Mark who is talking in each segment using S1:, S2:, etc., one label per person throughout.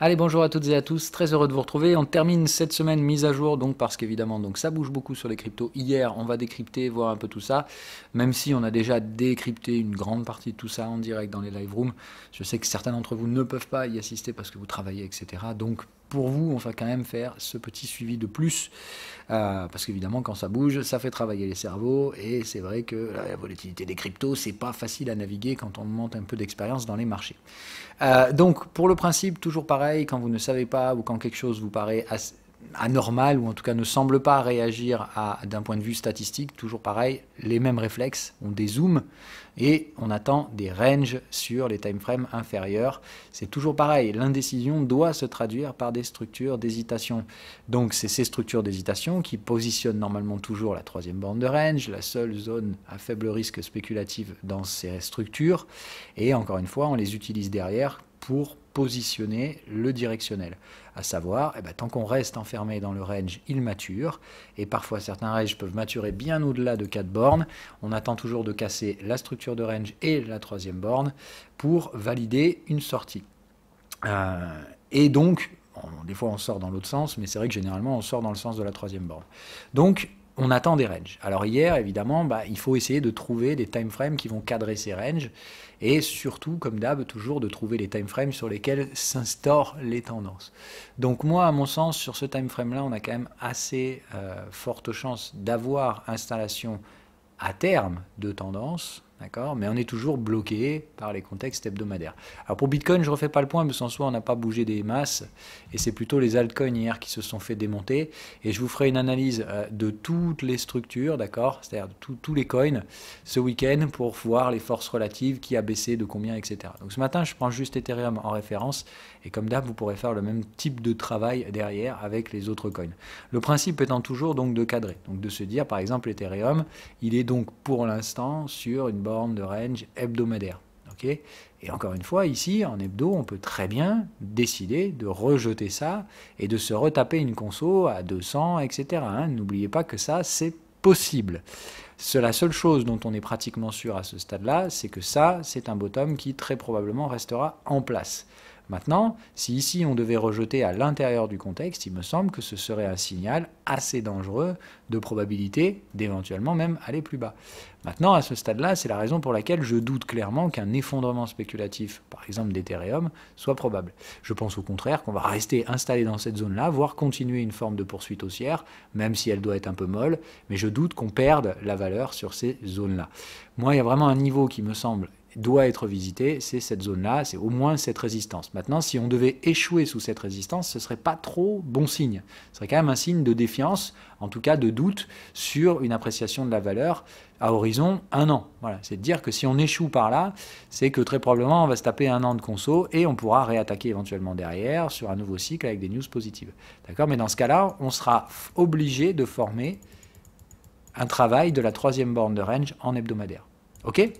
S1: Allez, bonjour à toutes et à tous, très heureux de vous retrouver. On termine cette semaine mise à jour, donc parce qu'évidemment, donc ça bouge beaucoup sur les cryptos. Hier, on va décrypter, voir un peu tout ça, même si on a déjà décrypté une grande partie de tout ça en direct dans les live rooms. Je sais que certains d'entre vous ne peuvent pas y assister parce que vous travaillez, etc. Donc pour vous, on va quand même faire ce petit suivi de plus, parce qu'évidemment, quand ça bouge, ça fait travailler les cerveaux, et c'est vrai que la volatilité des cryptos, c'est pas facile à naviguer quand on monte un peu d'expérience dans les marchés. Donc, pour le principe, toujours pareil, quand vous ne savez pas ou quand quelque chose vous paraît anormal ou en tout cas ne semble pas réagir d'un point de vue statistique, toujours pareil, les mêmes réflexes, on dézoome et on attend des ranges sur les time frames inférieurs. C'est toujours pareil, l'indécision doit se traduire par des structures d'hésitation. Donc c'est ces structures d'hésitation qui positionnent normalement toujours la troisième borne de range, la seule zone à faible risque spéculatif dans ces structures, et encore une fois on les utilise derrière pour positionner le directionnel. À savoir, tant qu'on reste enfermé dans le range, il mature, et parfois certains ranges peuvent maturer bien au-delà de 4 bornes. On attend toujours de casser la structure de range et la troisième borne pour valider une sortie. Et donc, des fois on sort dans l'autre sens, mais c'est vrai que généralement on sort dans le sens de la troisième borne. Donc, on attend des ranges. Alors hier, évidemment, il faut essayer de trouver des time frames qui vont cadrer ces ranges, et surtout, comme d'hab, toujours de trouver les time frames sur lesquels s'instaurent les tendances. Donc moi, à mon sens, sur ce time frame-là, on a quand même assez forte chance d'avoir installation à terme de tendance, d'accord, mais on est toujours bloqué par les contextes hebdomadaires. Alors pour Bitcoin, je ne refais pas le point, mais en soi, on n'a pas bougé des masses, et c'est plutôt les altcoins hier qui se sont fait démonter, et je vous ferai une analyse de toutes les structures, d'accord, c'est-à-dire de tous les coins, ce week-end, pour voir les forces relatives, qui a baissé, de combien, etc. Donc ce matin, je prends juste Ethereum en référence, et comme d'hab, vous pourrez faire le même type de travail derrière avec les autres coins. Le principe étant toujours donc de cadrer, donc de se dire, par exemple, Ethereum, il est donc pour l'instant sur une borne de range hebdomadaire. Okay, et encore une fois, ici, en hebdo, on peut très bien décider de rejeter ça et de se retaper une conso à 200, etc. Hein. N'oubliez pas que ça, c'est possible. La seule chose dont on est pratiquement sûr à ce stade-là, c'est que ça, c'est un bottom qui très probablement restera en place. Maintenant, si ici on devait rejeter à l'intérieur du contexte, il me semble que ce serait un signal assez dangereux de probabilité d'éventuellement même aller plus bas. Maintenant, à ce stade-là, c'est la raison pour laquelle je doute clairement qu'un effondrement spéculatif, par exemple d'Ethereum, soit probable. Je pense au contraire qu'on va rester installé dans cette zone-là, voire continuer une forme de poursuite haussière, même si elle doit être un peu molle, mais je doute qu'on perde la valeur sur ces zones-là. Moi, il y a vraiment un niveau qui me semble doit être visité, c'est cette zone-là, c'est au moins cette résistance. Maintenant, si on devait échouer sous cette résistance, ce ne serait pas trop bon signe. Ce serait quand même un signe de défiance, en tout cas de doute sur une appréciation de la valeur à horizon 1 an. Voilà, c'est de dire que si on échoue par là, c'est que très probablement on va se taper 1 an de conso et on pourra réattaquer éventuellement derrière sur un nouveau cycle avec des news positives. D'accord? Mais dans ce cas-là, on sera obligé de former un travail de la troisième borne de range en hebdomadaire. OK?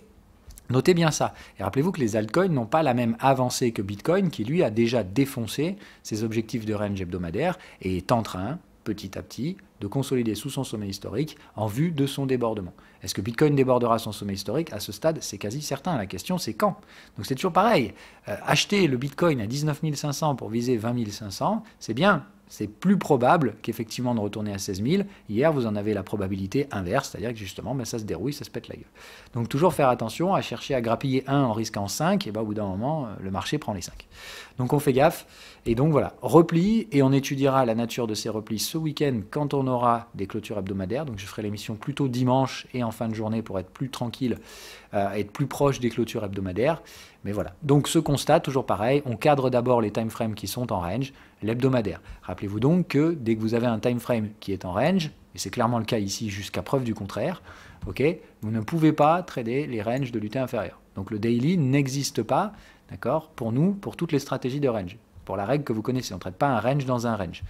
S1: Notez bien ça. Et rappelez-vous que les altcoins n'ont pas la même avancée que Bitcoin, qui lui a déjà défoncé ses objectifs de range hebdomadaire et est en train, petit à petit, de consolider sous son sommet historique en vue de son débordement. Est-ce que Bitcoin débordera son sommet historique? À ce stade, c'est quasi certain. La question, c'est quand? Donc c'est toujours pareil. Acheter le Bitcoin à 19 500 pour viser 20 500, c'est bien. C'est plus probable qu'effectivement de retourner à 16 000. Hier, vous en avez la probabilité inverse, c'est-à-dire que justement, ça se dérouille, ça se pète la gueule. Donc toujours faire attention à chercher à grappiller 1 en risquant 5, et au bout d'un moment, le marché prend les 5. Donc on fait gaffe, et donc voilà, repli, et on étudiera la nature de ces replis ce week-end quand on aura des clôtures hebdomadaires. Donc je ferai l'émission plutôt dimanche et en fin de journée pour être plus tranquille, être plus proche des clôtures hebdomadaires. Mais voilà. Donc ce constat, toujours pareil, on cadre d'abord les time frames qui sont en range, l'hebdomadaire. Rappelez-vous donc que dès que vous avez un time frame qui est en range, et c'est clairement le cas ici jusqu'à preuve du contraire, okay, vous ne pouvez pas trader les ranges de l'unité inférieure. Donc le daily n'existe pas, d'accord, pour nous, pour toutes les stratégies de range. Pour la règle que vous connaissez, on ne traite pas un range dans un range.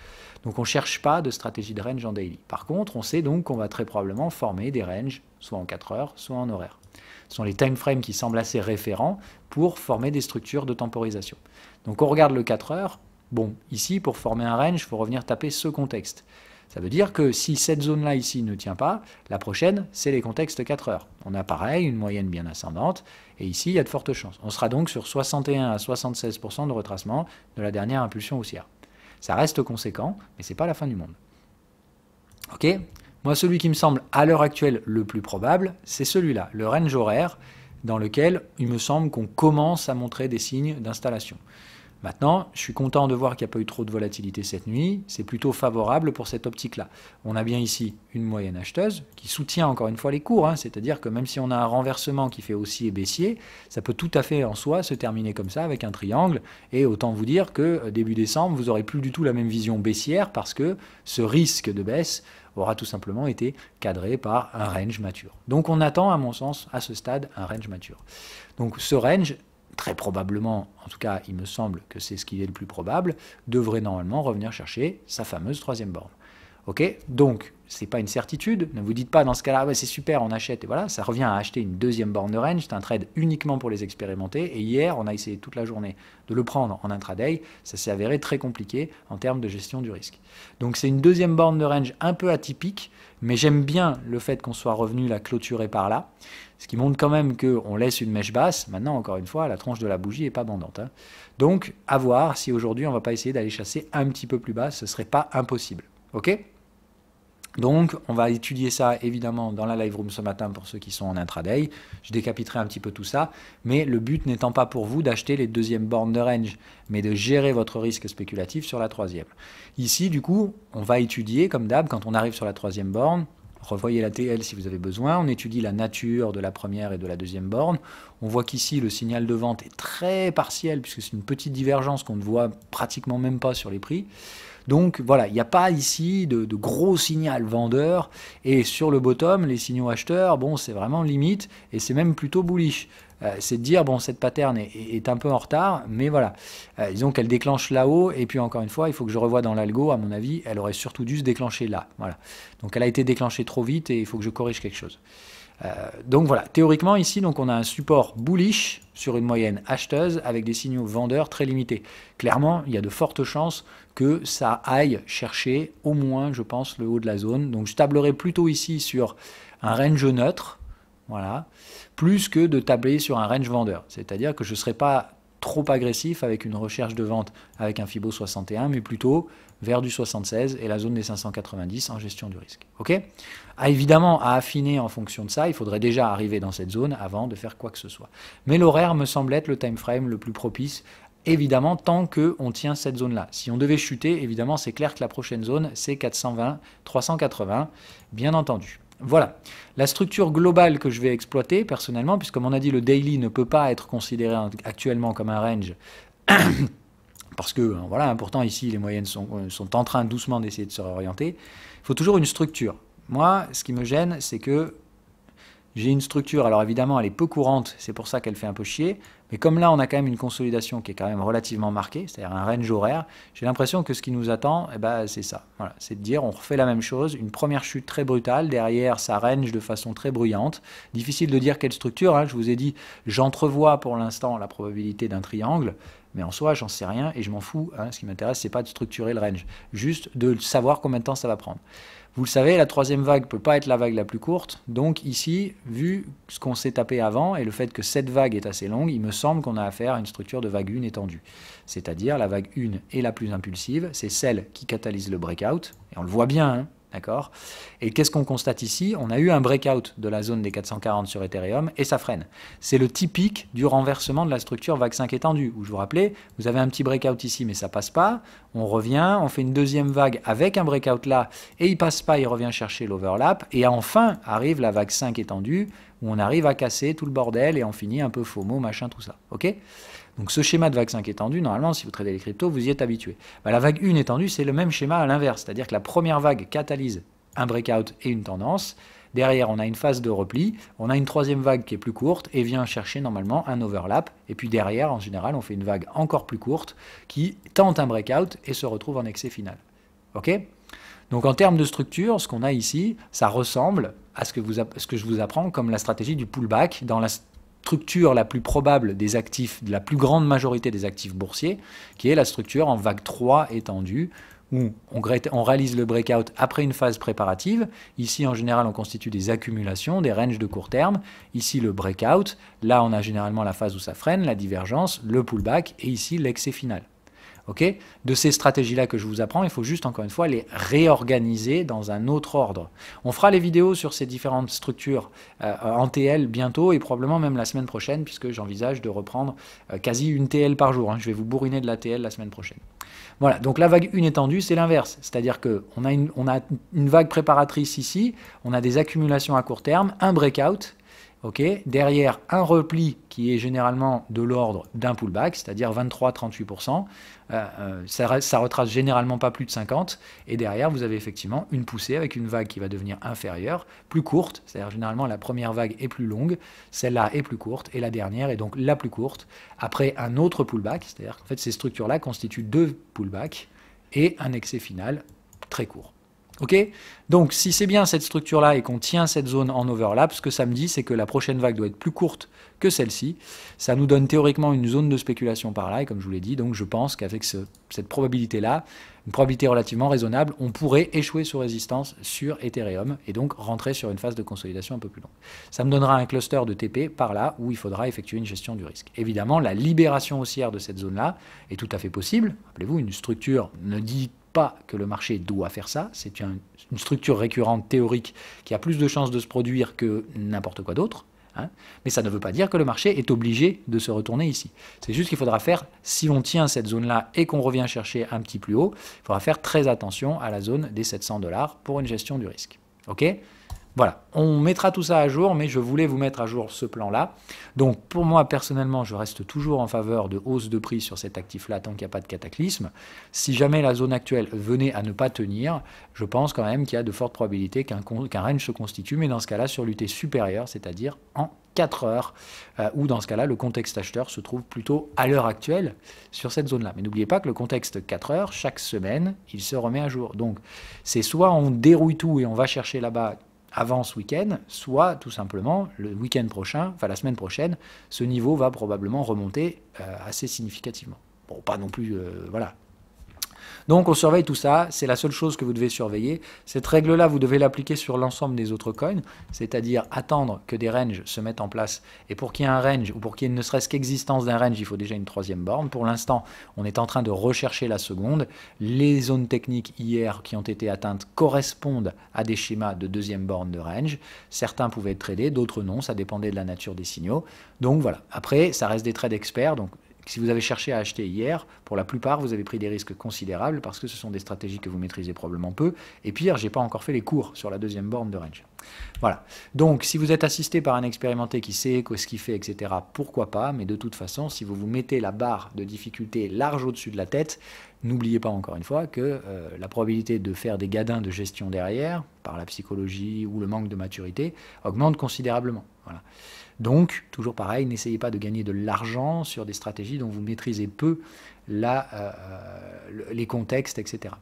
S1: Donc on ne cherche pas de stratégie de range en daily. Par contre, on sait donc qu'on va très probablement former des ranges, soit en 4 heures, soit en horaire. Ce sont les time frames qui semblent assez référents pour former des structures de temporisation. Donc on regarde le 4 heures. Bon, ici, pour former un range, il faut revenir taper ce contexte. Ça veut dire que si cette zone-là ici ne tient pas, la prochaine, c'est les contextes 4 heures. On a pareil, une moyenne bien ascendante, et ici, il y a de fortes chances. On sera donc sur 61 à 76% de retracement de la dernière impulsion haussière. Ça reste conséquent, mais ce n'est pas la fin du monde. Ok ? Moi, celui qui me semble à l'heure actuelle le plus probable, c'est celui-là, le range horaire, dans lequel il me semble qu'on commence à montrer des signes d'installation. Maintenant, je suis content de voir qu'il n'y a pas eu trop de volatilité cette nuit. C'est plutôt favorable pour cette optique-là. On a bien ici une moyenne acheteuse qui soutient encore une fois les cours. C'est-à-dire que même si on a un renversement qui fait haussier et baissier, ça peut tout à fait en soi se terminer comme ça avec un triangle. Et autant vous dire que début décembre, vous n'aurez plus du tout la même vision baissière parce que ce risque de baisse aura tout simplement été cadré par un range mature. Donc on attend, à mon sens, à ce stade, un range mature. Donc ce range, très probablement, en tout cas il me semble que c'est ce qui est le plus probable, devrait normalement revenir chercher sa fameuse troisième borne. Ok, donc c'est pas une certitude, ne vous dites pas dans ce cas-là, ouais, c'est super, on achète, et voilà, ça revient à acheter une deuxième borne de range, c'est un trade uniquement pour les expérimenter, et hier on a essayé toute la journée de le prendre en intraday, ça s'est avéré très compliqué en termes de gestion du risque. Donc c'est une deuxième borne de range un peu atypique, mais j'aime bien le fait qu'on soit revenu la clôturer par là, ce qui montre quand même qu'on laisse une mèche basse. Maintenant, encore une fois, la tranche de la bougie n'est pas bandante. Donc, à voir si aujourd'hui on ne va pas essayer d'aller chasser un petit peu plus bas, ce ne serait pas impossible. Ok ? Donc, on va étudier ça évidemment dans la live room ce matin pour ceux qui sont en intraday. Je décapiterai un petit peu tout ça, mais le but n'étant pas pour vous d'acheter les deuxièmes bornes de range, mais de gérer votre risque spéculatif sur la troisième. Ici, du coup, on va étudier, comme d'hab, quand on arrive sur la troisième borne, revoyez la TL si vous avez besoin, on étudie la nature de la première et de la deuxième borne. On voit qu'ici, le signal de vente est très partiel, puisque c'est une petite divergence qu'on ne voit pratiquement même pas sur les prix. Donc voilà, il n'y a pas ici de gros signal vendeur, et sur le bottom, les signaux acheteurs, bon, c'est vraiment limite, et c'est même plutôt bullish. C'est de dire, bon, cette pattern est un peu en retard, mais voilà, disons qu'elle déclenche là-haut, et puis encore une fois, il faut que je revoie dans l'algo, à mon avis, elle aurait surtout dû se déclencher là. Voilà. Donc elle a été déclenchée trop vite, et il faut que je corrige quelque chose. Donc voilà, théoriquement ici, donc on a un support bullish sur une moyenne acheteuse avec des signaux vendeurs très limités. Clairement, il y a de fortes chances que ça aille chercher au moins, je pense, le haut de la zone. Donc je tablerai plutôt ici sur un range neutre, voilà, plus que de tabler sur un range vendeur. C'est-à-dire que je ne serai pas trop agressif avec une recherche de vente avec un Fibo 61, mais plutôt vers du 76 et la zone des 590 en gestion du risque. Ok ? Évidemment, à affiner en fonction de ça, il faudrait déjà arriver dans cette zone avant de faire quoi que ce soit. Mais l'horaire me semble être le time frame le plus propice, évidemment, tant qu'on tient cette zone-là. Si on devait chuter, évidemment, c'est clair que la prochaine zone, c'est 420, 380, bien entendu. Voilà, la structure globale que je vais exploiter personnellement, puisque comme on a dit, le daily ne peut pas être considéré actuellement comme un range, parce que voilà, pourtant ici les moyennes sont en train doucement d'essayer de se réorienter. Il faut toujours une structure. Moi, ce qui me gêne, c'est que j'ai une structure, alors évidemment elle est peu courante, c'est pour ça qu'elle fait un peu chier, mais comme là on a quand même une consolidation qui est quand même relativement marquée, c'est-à-dire un range horaire, j'ai l'impression que ce qui nous attend, c'est ça. Voilà, c'est de dire on refait la même chose, une première chute très brutale, derrière ça range de façon très bruyante. Difficile de dire quelle structure, je vous ai dit, j'entrevois pour l'instant la probabilité d'un triangle, mais en soi j'en sais rien et je m'en fous, ce qui m'intéresse c'est pas de structurer le range, juste de savoir combien de temps ça va prendre. Vous le savez, la troisième vague ne peut pas être la vague la plus courte. Donc ici, vu ce qu'on s'est tapé avant et le fait que cette vague est assez longue, il me semble qu'on a affaire à une structure de vague 1 étendue. C'est-à-dire la vague 1 est la plus impulsive, c'est celle qui catalyse le breakout. Et on le voit bien, d'accord ? Et qu'est-ce qu'on constate ici ? On a eu un breakout de la zone des 440 sur Ethereum et ça freine. C'est le typique du renversement de la structure vague 5 étendue, où je vous rappelais, vous avez un petit breakout ici mais ça passe pas, on revient, on fait une deuxième vague avec un breakout là et il passe pas, il revient chercher l'overlap et enfin arrive la vague 5 étendue où on arrive à casser tout le bordel et on finit un peu FOMO, machin, tout ça. Ok ? Donc ce schéma de vague 5 étendue, normalement, si vous tradez les cryptos, vous y êtes habitué. La vague 1 étendue, c'est le même schéma à l'inverse, c'est-à-dire que la première vague catalyse un breakout et une tendance. Derrière, on a une phase de repli, on a une troisième vague qui est plus courte et vient chercher normalement un overlap. Et puis derrière, en général, on fait une vague encore plus courte qui tente un breakout et se retrouve en excès final. Ok ? Donc en termes de structure, ce qu'on a ici, ça ressemble à ce que je vous apprends comme la stratégie du pullback dans la structure la plus probable des actifs, de la plus grande majorité des actifs boursiers, qui est la structure en vague 3 étendue, où on réalise le breakout après une phase préparative. Ici, en général, on constitue des accumulations, des ranges de court terme. Ici, le breakout. Là, on a généralement la phase où ça freine, la divergence, le pullback, et ici, l'excès final. Okay, de ces stratégies-là que je vous apprends, il faut juste, encore une fois, les réorganiser dans un autre ordre. On fera les vidéos sur ces différentes structures en TL bientôt, et probablement même la semaine prochaine, puisque j'envisage de reprendre quasi une TL par jour. Je vais vous bourriner de la TL la semaine prochaine. Voilà, donc la vague 1 étendue, c'est l'inverse. C'est-à-dire qu'on a une vague préparatrice ici, on a des accumulations à court terme, un breakout, okay, derrière un repli qui est généralement de l'ordre d'un pullback, c'est-à-dire 23-38%, ça retrace généralement pas plus de 50, et derrière vous avez effectivement une poussée avec une vague qui va devenir inférieure, plus courte, c'est-à-dire généralement la première vague est plus longue, celle-là est plus courte, et la dernière est donc la plus courte, après un autre pullback, c'est-à-dire qu'en fait ces structures-là constituent deux pullbacks, et un excès final très court. Ok, donc si c'est bien cette structure-là et qu'on tient cette zone en overlap, ce que ça me dit, c'est que la prochaine vague doit être plus courte que celle-ci. Ça nous donne théoriquement une zone de spéculation par là, et comme je vous l'ai dit, donc je pense qu'avec cette probabilité-là, une probabilité relativement raisonnable, on pourrait échouer sous résistance sur Ethereum et donc rentrer sur une phase de consolidation un peu plus longue. Ça me donnera un cluster de TP par là où il faudra effectuer une gestion du risque. Évidemment, la libération haussière de cette zone-là est tout à fait possible. Rappelez-vous, une structure ne dit pas que le marché doit faire ça, c'est une structure récurrente théorique qui a plus de chances de se produire que n'importe quoi d'autre, hein, mais ça ne veut pas dire que le marché est obligé de se retourner ici. C'est juste qu'il faudra faire, si on tient cette zone-là et qu'on revient chercher un petit plus haut, il faudra faire très attention à la zone des 700 $ pour une gestion du risque. Ok ? Voilà, on mettra tout ça à jour, mais je voulais vous mettre à jour ce plan-là. Donc pour moi, personnellement, je reste toujours en faveur de hausse de prix sur cet actif-là tant qu'il n'y a pas de cataclysme. Si jamais la zone actuelle venait à ne pas tenir, je pense quand même qu'il y a de fortes probabilités qu'un range se constitue, mais dans ce cas-là sur l'UT supérieure, c'est-à-dire en 4 heures, où dans ce cas-là, le contexte acheteur se trouve plutôt à l'heure actuelle sur cette zone-là. Mais n'oubliez pas que le contexte 4 heures, chaque semaine, il se remet à jour. Donc c'est soit on dérouille tout et on va chercher là-bas avant ce week-end, soit tout simplement le week-end prochain, enfin la semaine prochaine, ce niveau va probablement remonter assez significativement. Bon, pas non plus, voilà. Donc on surveille tout ça, c'est la seule chose que vous devez surveiller. Cette règle-là, vous devez l'appliquer sur l'ensemble des autres coins, c'est-à-dire attendre que des ranges se mettent en place. Et pour qu'il y ait un range, ou pour qu'il y ait ne serait-ce qu'existence d'un range, il faut déjà une troisième borne. Pour l'instant, on est en train de rechercher la seconde. Les zones techniques hier qui ont été atteintes correspondent à des schémas de deuxième borne de range. Certains pouvaient être tradés, d'autres non, ça dépendait de la nature des signaux. Donc voilà, après, ça reste des trades experts, donc si vous avez cherché à acheter hier, pour la plupart, vous avez pris des risques considérables parce que ce sont des stratégies que vous maîtrisez probablement peu. Et pire, j'ai pas encore fait les cours sur la deuxième borne de range. Voilà. Donc, si vous êtes assisté par un expérimenté qui sait ce qu'il fait, etc., pourquoi pas. Mais de toute façon, si vous vous mettez la barre de difficulté large au-dessus de la tête, n'oubliez pas encore une fois que la probabilité de faire des gadins de gestion derrière, par la psychologie ou le manque de maturité, augmente considérablement. Voilà. Donc, toujours pareil, n'essayez pas de gagner de l'argent sur des stratégies dont vous maîtrisez peu les contextes, etc.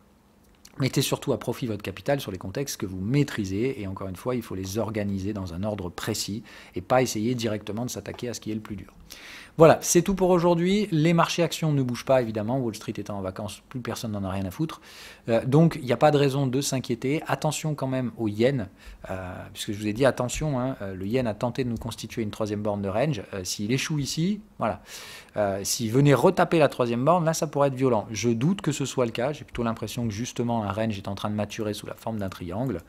S1: Mettez surtout à profit votre capital sur les contextes que vous maîtrisez, et encore une fois, il faut les organiser dans un ordre précis, et pas essayer directement de s'attaquer à ce qui est le plus dur. Voilà, c'est tout pour aujourd'hui. Les marchés actions ne bougent pas, évidemment. Wall Street étant en vacances, plus personne n'en a rien à foutre. Donc, il n'y a pas de raison de s'inquiéter. Attention quand même au yen, puisque je vous ai dit, attention, hein, le yen a tenté de nous constituer une troisième borne de range. S'il échoue ici, voilà. S'il venait retaper la troisième borne, là, ça pourrait être violent. Je doute que ce soit le cas. J'ai plutôt l'impression que justement, un range est en train de maturer sous la forme d'un triangle.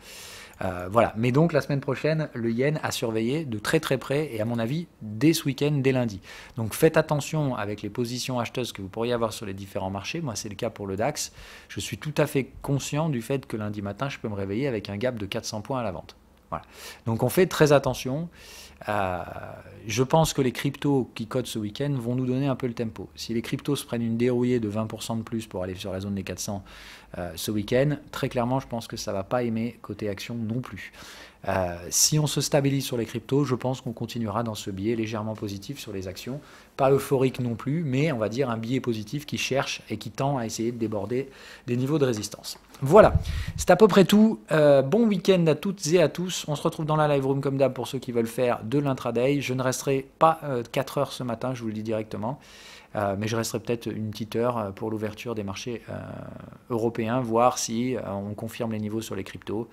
S1: Voilà. Mais donc la semaine prochaine, le yen a surveillé de très très près et à mon avis dès ce week-end, dès lundi. Donc faites attention avec les positions acheteuses que vous pourriez avoir sur les différents marchés. Moi c'est le cas pour le DAX. Je suis tout à fait conscient du fait que lundi matin je peux me réveiller avec un gap de 400 points à la vente. Voilà. Donc on fait très attention. Je pense que les cryptos qui codent ce week-end vont nous donner un peu le tempo. Si les cryptos se prennent une dérouillée de 20% de plus pour aller sur la zone des 400 ce week-end, très clairement, je pense que ça ne va pas aimer côté action non plus. Si on se stabilise sur les cryptos, je pense qu'on continuera dans ce biais légèrement positif sur les actions. Pas euphorique non plus, mais on va dire un biais positif qui cherche et qui tend à essayer de déborder des niveaux de résistance. Voilà, c'est à peu près tout. Bon week-end à toutes et à tous. On se retrouve dans la live room comme d'hab pour ceux qui veulent faire de l'intraday. Je ne resterai pas 4 heures ce matin, je vous le dis directement. Mais je resterai peut-être une petite heure pour l'ouverture des marchés européens, voir si on confirme les niveaux sur les cryptos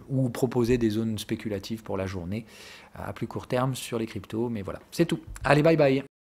S1: ou proposer des zones spéculatives pour la journée à plus court terme sur les cryptos. Mais voilà, c'est tout. Allez, bye bye.